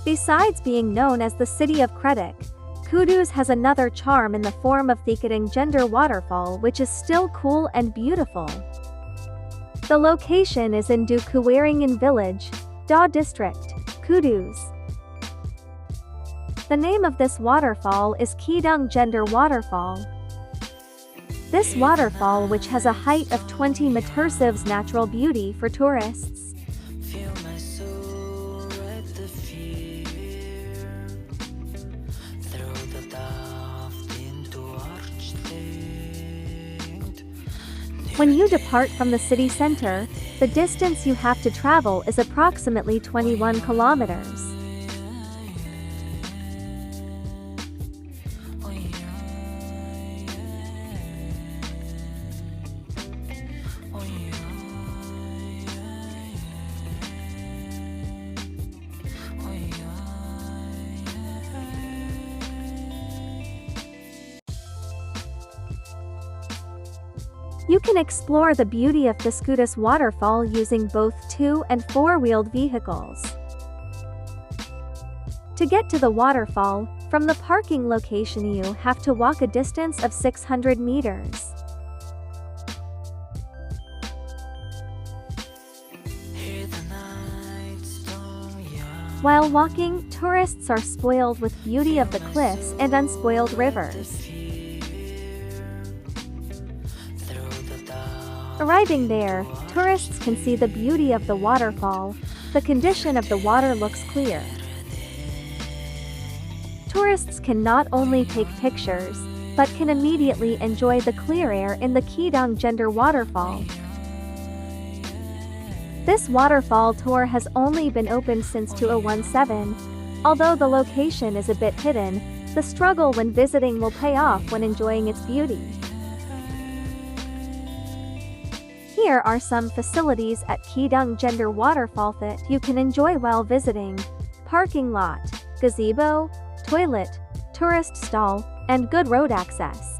Besides being known as the city of Kedung, Kudus has another charm in the form of the Kedung Gender Waterfall, which is still cool and beautiful. The location is in Dukuwaringin village, Da district, Kudus. The name of this waterfall is Kedung Gender Waterfall. This waterfall, which has a height of 20 meters, serves natural beauty for tourists. When you depart from the city center, the distance you have to travel is approximately 21 kilometers. You can explore the beauty of this Kudus waterfall using both 2- and 4-wheeled vehicles. To get to the waterfall, from the parking location you have to walk a distance of 600 meters. While walking, tourists are spoiled with beauty of the cliffs and unspoiled rivers. Arriving there, tourists can see the beauty of the waterfall. The condition of the water looks clear. Tourists can not only take pictures, but can immediately enjoy the clear air in the Kedung Gender Waterfall. This waterfall tour has only been open since 2017. Although the location is a bit hidden, the struggle when visiting will pay off when enjoying its beauty. Here are some facilities at Kedung Gender Waterfall that you can enjoy while visiting: parking lot, gazebo, toilet, tourist stall, and good road access.